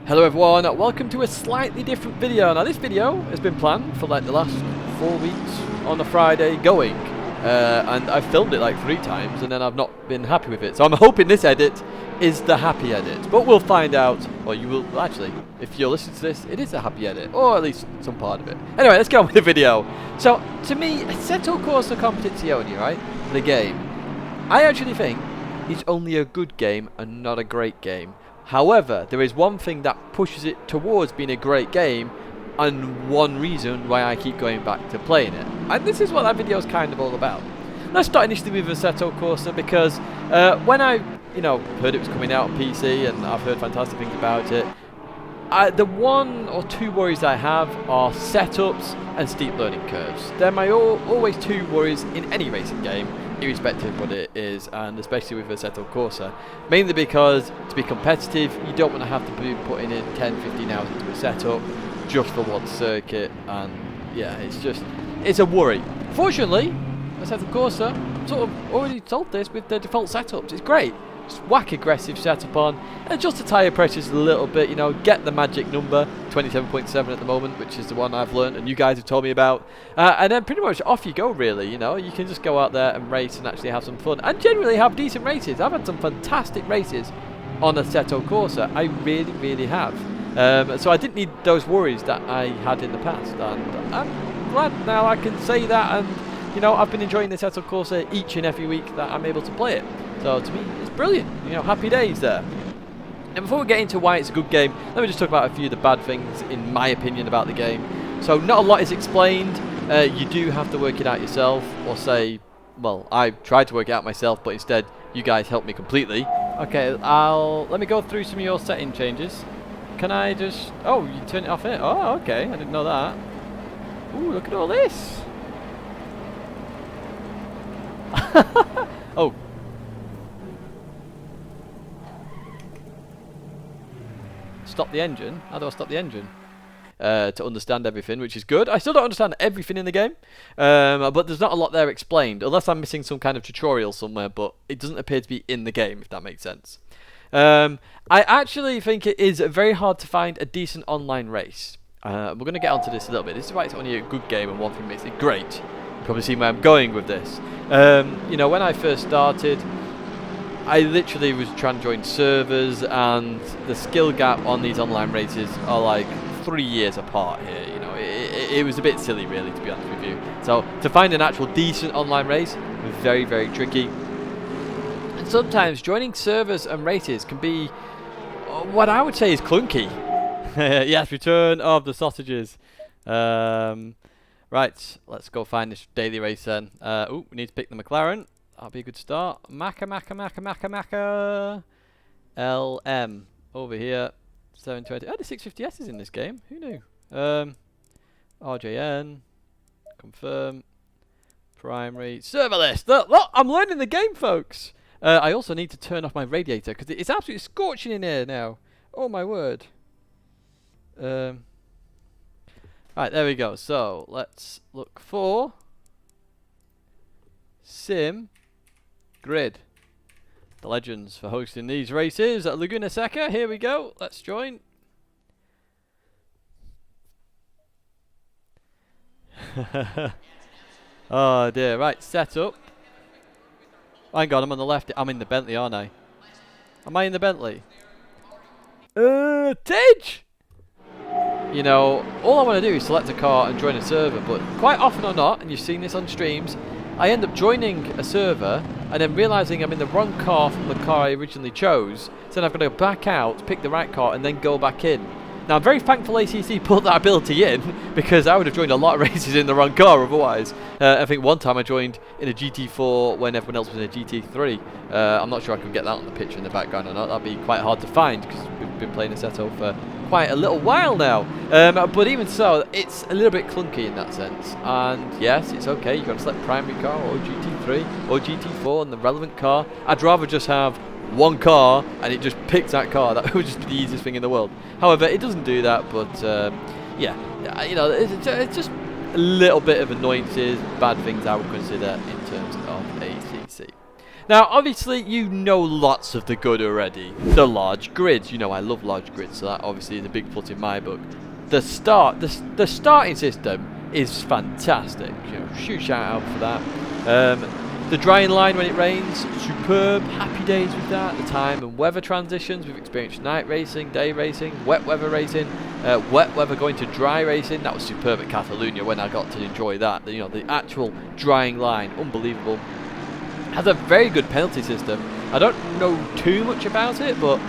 Hello everyone, welcome to a slightly different video. Now this video has been planned for like the last 4 weeks on a Friday going, and I've filmed it like 3 times and then I've not been happy with it. So I'm hoping this edit is the happy edit, but we'll find out. Or you will, well, actually, if you're listening to this, it is a happy edit, or at least some part of it. Anyway, let's get on with the video. So to me, Assetto Corsa Competizione, right, the game, I actually think it's only a good game and not a great game. However, there is one thing that pushes it towards being a great game, and one reason why I keep going back to playing it. And this is what that video is kind of all about. Let's start initially with Assetto Corsa, because when I heard it was coming out on PC, and I've heard fantastic things about it, the 1 or 2 worries I have are setups and steep learning curves. They're my always 2 worries in any racing game, irrespective of what it is, and especially with Assetto Corsa. Mainly because to be competitive, you don't want to have to be putting in 10-15 hours into a setup just for one circuit, and yeah, it's a worry. Fortunately, Assetto Corsa sort of already solved this with the default setups. It's great. Just whack aggressive setup on, adjust the tyre pressures a little bit, get the magic number, 27.7 at the moment, which is the one I've learned and you guys have told me about. And then pretty much off you go, really. You can just go out there and race and actually have some fun, and generally have decent races. I've had some fantastic races on Assetto Corsa. I really, really have. So I didn't need those worries that I had in the past, and I'm glad now I can say that, and I've been enjoying this Assetto Corsa each and every week that I'm able to play it. So to me, it's brilliant. Happy days there. And before we get into why it's a good game, let me just talk about a few of the bad things, in my opinion, about the game. So not a lot is explained. You do have to work it out yourself, or say, well, I tried to work it out myself, but instead you guys helped me completely. Okay, let me go through some of your setting changes. Can I just... Oh, you turn it off here. Oh, okay. I didn't know that. Ooh, look at all this. Oh. Stop the engine? How do I stop the engine? To understand everything, which is good. I still don't understand everything in the game, but there's not a lot there explained, unless I'm missing some kind of tutorial somewhere, but it doesn't appear to be in the game, if that makes sense. I actually think it is very hard to find a decent online race. We're going to get onto this a little bit. This is why it's only a good game, and one thing makes it great. You probably see where I'm going with this. When I first started, I literally was trying to join servers, and the skill gap on these online races are like 3 years apart here. It was a bit silly, really, to be honest with you. So to find an actual decent online race was very, very tricky. And sometimes joining servers and races can be what I would say is clunky. Yes, return of the sausages. Right, let's go find this daily race then. We need to pick the McLaren. That'll be a good start. Macca. LM. Over here. 720. Oh, the 650S is in this game. Who knew? RJN. Confirm. Primary. Server list. Look, I'm learning the game, folks. I also need to turn off my radiator, because it's absolutely scorching in here now. Oh, my word. Right, there we go. So, let's look for Sim Grid. The legends for hosting these races at Laguna Seca. Here we go. Let's join. Oh dear. Right, set up. Hang on, I'm on the left. I'm in the Bentley, aren't I? Am I in the Bentley? Tidge! All I want to do is select a car and join a server, but quite often or not, and you've seen this on streams, I end up joining a server and then realising I'm in the wrong car from the car I originally chose, so then I've got to go back out, pick the right car, and then go back in. Now, I'm very thankful ACC put that ability in, because I would have joined a lot of races in the wrong car otherwise. I think one time I joined in a GT4 when everyone else was in a GT3. I'm not sure I could get that on the picture in the background or not. That'd be quite hard to find, because we've been playing Assetto for quite a little while now. But even so, it's a little bit clunky in that sense. And yes, it's okay. You've got to select primary car or GT3 or GT4 and the relevant car. I'd rather just have one car and it just picks that car. That would just be the easiest thing in the world. However, it doesn't do that, but yeah, it's just a little bit of annoyances, bad things I would consider in terms of ACC. Now, obviously, you know lots of the good already. The large grids. You know I love large grids, so that obviously is a big plus in my book. The starting system is fantastic. You know, huge shout out for that. The drying line when it rains, superb. Happy days with that. The time and weather transitions. We've experienced night racing, day racing, wet weather racing, wet weather going to dry racing. That was superb at Catalonia when I got to enjoy that. You know, the actual drying line, unbelievable. Has a very good penalty system. I don't know too much about it, but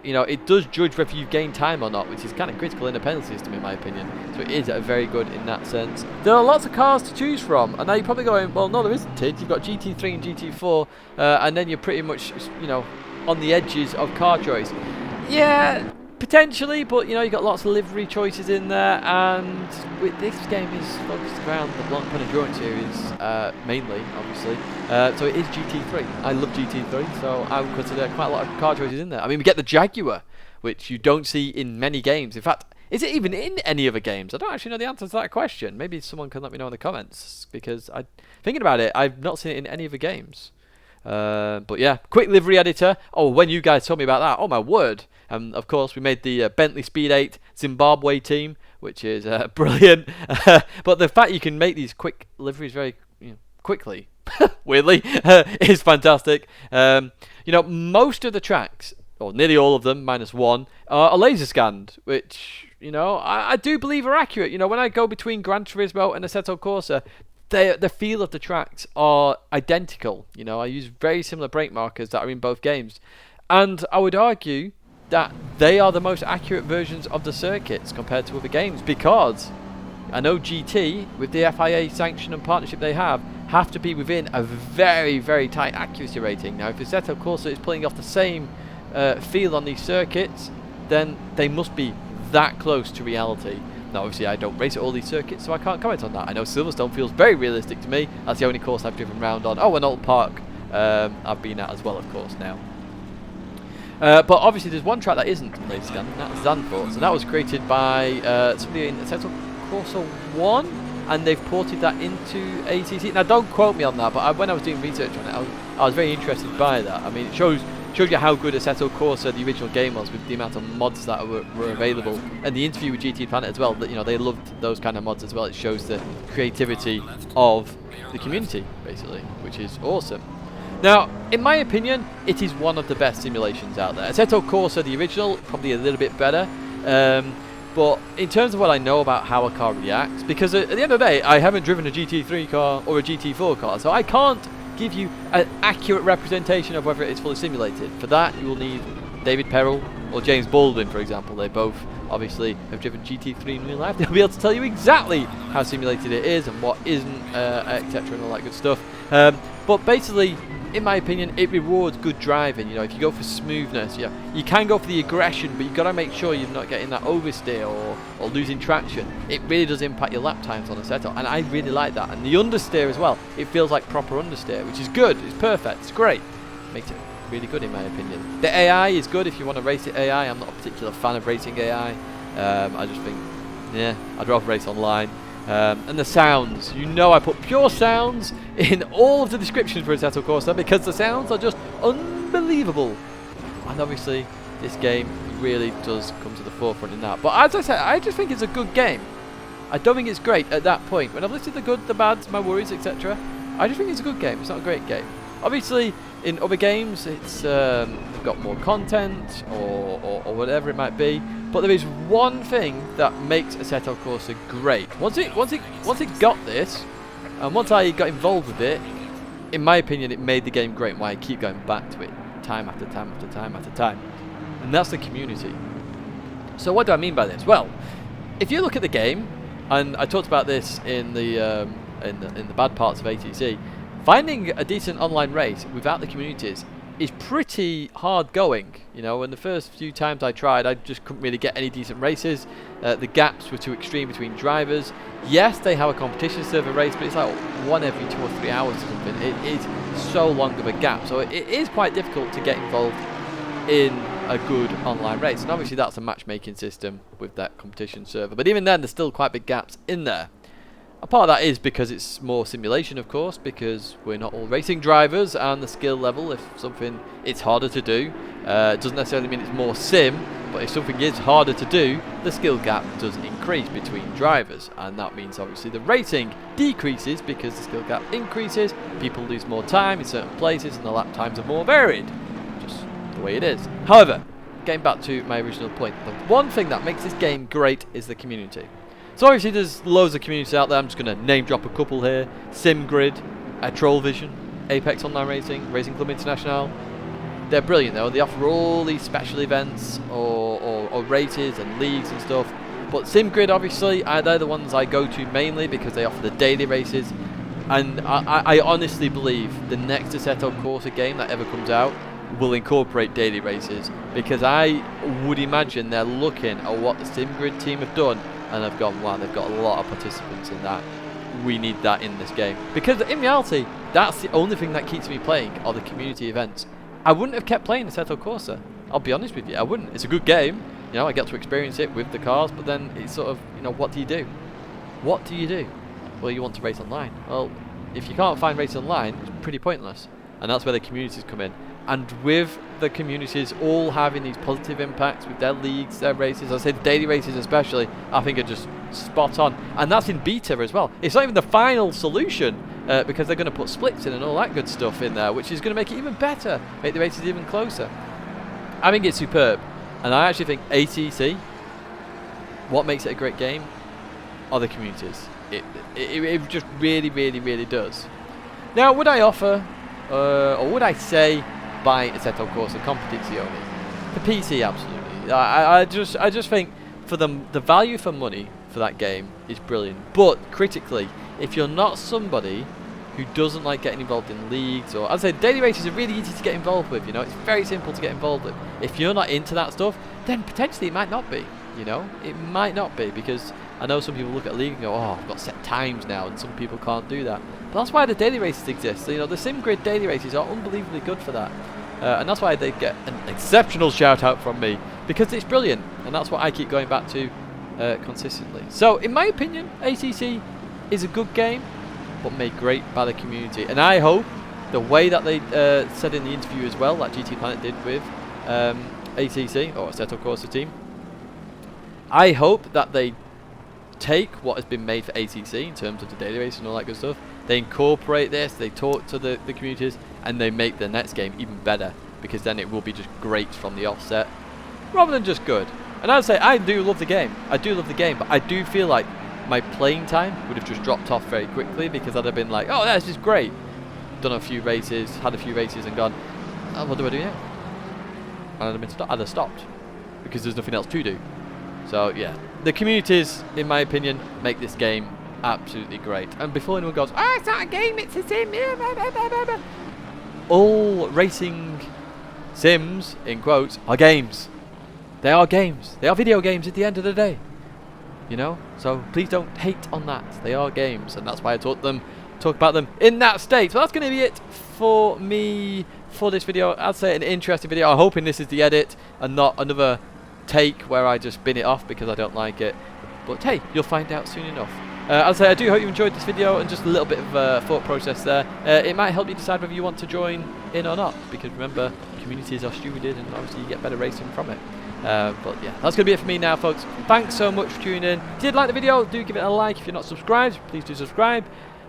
you know, it does judge whether you've gained time or not, which is kind of critical in a penalty system in my opinion. So it is very good in that sense. There are lots of cars to choose from, and now you're probably going, well, no, there isn't. You've got GT3 and GT4, and then you're pretty much, you know, on the edges of car choice. Yeah, potentially, but you know, you've got lots of livery choices in there, and this game is focused around the Blanc Endurance series mainly, obviously. So it is GT3. I love GT3, so I would consider quite a lot of car choices in there. I mean, we get the Jaguar, which you don't see in many games. In fact, is it even in any other games? I don't actually know the answer to that question. Maybe someone can let me know in the comments, because thinking about it, I've not seen it in any other games. But yeah, quick livery editor. Oh, when you guys told me about that, oh my word. And of course, we made the Bentley Speed 8 Zimbabwe team, which is brilliant. But the fact you can make these quick liveries very quickly, weirdly, is fantastic. You know, most of the tracks, or nearly all of them, minus one, are laser scanned, which, you know, I do believe are accurate. You know, when I go between Gran Turismo and Assetto Corsa, the feel of the tracks are identical. You know, I use very similar brake markers that are in both games, and I would argue that they are the most accurate versions of the circuits compared to other games, because I know GT, with the FIA sanction and partnership they have to be within a very, very tight accuracy rating. Now, if Assetto Corsa is pulling off the same feel on these circuits, then they must be that close to reality. Now, obviously, I don't race at all these circuits, so I can't comment on that. I know Silverstone feels very realistic to me. That's the only course I've driven around on. Oh, and Old Park I've been at as well, of course, now. But obviously, there's one track that isn't laser scanned, and that's Zandvoort. So that was created by somebody in Assetto Corsa 1, and they've ported that into ACC. Now, don't quote me on that, but when I was doing research on it, I was very interested by that. I mean, it shows you how good Assetto Corsa, the original game, was, with the amount of mods that were available. And the interview with GT Planet as well, that, you know, they loved those kind of mods as well. It shows the creativity of the community, basically, which is awesome. Now, in my opinion, it is one of the best simulations out there. Assetto Corsa, the original, probably a little bit better. But in terms of what I know about how a car reacts, because at the end of the day, I haven't driven a GT3 car or a GT4 car, so I can't give you an accurate representation of whether it is fully simulated. For that, you will need David Perel or James Baldwin, for example. They both obviously have driven GT3 in real life. They'll be able to tell you exactly how simulated it is and what isn't, etc., and all that good stuff. But basically, in my opinion, it rewards good driving. You know, if you go for smoothness, you can go for the aggression, but you've got to make sure you're not getting that oversteer or losing traction. It really does impact your lap times on Assetto, and I really like that. And the understeer as well, it feels like proper understeer, which is good. It's perfect. It's great. Makes it really good in my opinion. The AI is good if you want to race it AI. I'm not a particular fan of racing AI. I just think, yeah, I'd rather race online. And the sounds, you know, I put pure sounds in all of the descriptions for Assetto Corsa because the sounds are just unbelievable. And obviously, this game really does come to the forefront in that. But as I said, I just think it's a good game. I don't think it's great at that point. When I've listed the good, the bads, my worries, etc., I just think it's a good game. It's not a great game. Obviously, in other games, it's they've got more content or whatever it might be. But there is one thing that makes Assetto Corsa great. Once it got this, and once I got involved with it, in my opinion, it made the game great. And why I keep going back to it time after time after time after time, and that's the community. So what do I mean by this? Well, if you look at the game, and I talked about this in the bad parts of ATC. Finding a decent online race without the communities is pretty hard going. You know, and the first few times I tried, I just couldn't really get any decent races. The gaps were too extreme between drivers. Yes, they have a competition server race, but it's like one every 2 or 3 hours or something. It is so long of a gap, so it is quite difficult to get involved in a good online race. And obviously that's a matchmaking system with that competition server. But even then, there's still quite big gaps in there. A part of that is because it's more simulation, of course, because we're not all racing drivers, and the skill level, if something it's harder to do, it doesn't necessarily mean it's more sim, but if something is harder to do, the skill gap does increase between drivers, and that means obviously the rating decreases because the skill gap increases, people lose more time in certain places, and the lap times are more varied. Just the way it is. However, getting back to my original point, the one thing that makes this game great is the community. So obviously there's loads of communities out there. I'm just going to name drop a couple here. SimGrid, Trollvision, Apex Online Racing, Racing Club International. They're brilliant though. They offer all these special events or races and leagues and stuff. But SimGrid obviously, they're the ones I go to mainly because they offer the daily races. And I honestly believe the next Assetto Corsa game that ever comes out will incorporate daily races, because I would imagine they're looking at what the SimGrid team have done and they've gone, wow, they've got a lot of participants in that. We need that in this game. Because in reality, that's the only thing that keeps me playing are the community events. I wouldn't have kept playing Assetto Corsa. I'll be honest with you, I wouldn't. It's a good game. You know, I get to experience it with the cars, but then it's sort of, you know, what do you do? What do you do? Well, you want to race online. Well, if you can't find racing online, it's pretty pointless. And that's where the communities come in. And with the communities all having these positive impacts with their leagues, their races, I say the daily races especially, I think are just spot on. And that's in beta as well. It's not even the final solution, because they're going to put splits in and all that good stuff in there, which is going to make it even better, make the races even closer. I think it's superb. And I actually think ATC, what makes it a great game are the communities. It just really, really, really does. Now, would I offer, or would I say, buy Assetto Corsa Competizione? The PC, absolutely. I just think for the value for money for that game is brilliant. But critically, if you're not somebody who doesn't like getting involved in leagues, or as I say, daily races are really easy to get involved with. You know, it's very simple to get involved with. If you're not into that stuff, then potentially it might not be. You know, it might not be, because I know some people look at a league and go, oh, I've got set times now, and some people can't do that. But that's why the daily races exist. So, you know, the SimGrid daily races are unbelievably good for that. And that's why they get an exceptional shout out from me, because it's brilliant, and that's what I keep going back to consistently. So in my opinion, ACC is a good game, but made great by the community. And I hope the way that they said in the interview as well, that GT Planet did with ACC, or Assetto Corsa team, I hope that they take what has been made for ACC in terms of the daily race and all that good stuff, they incorporate this, they talk to the communities, and they make the next game even better, because then it will be just great from the offset rather than just good. And I'd say I do love the game, but I do feel like my playing time would have just dropped off very quickly, because I'd have been like, oh, this is great, done a few races, had a few races and gone, oh, what do I do now? And I'd have stopped, because there's nothing else to do. So yeah, the communities, in my opinion, make this game absolutely great. And before anyone goes, oh, it's not a game, it's a sim, all racing sims, in quotes, are games. They are games. They are video games at the end of the day. You know? So please don't hate on that. They are games, and that's why I talk about them in that state. So that's going to be it for me for this video. I'd say an interesting video. I'm hoping this is the edit and not another take where I just bin it off because I don't like it. But hey, you'll find out soon enough. As I say, I do hope you enjoyed this video, and just a little bit of thought process there. It might help you decide whether you want to join in or not, because remember, communities are stewarded and obviously you get better racing from it. But yeah, that's going to be it for me now, folks. Thanks so much for tuning in. If you did like the video, do give it a like. If you're not subscribed, please do subscribe.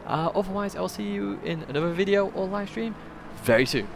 Otherwise, I'll see you in another video or live stream very soon.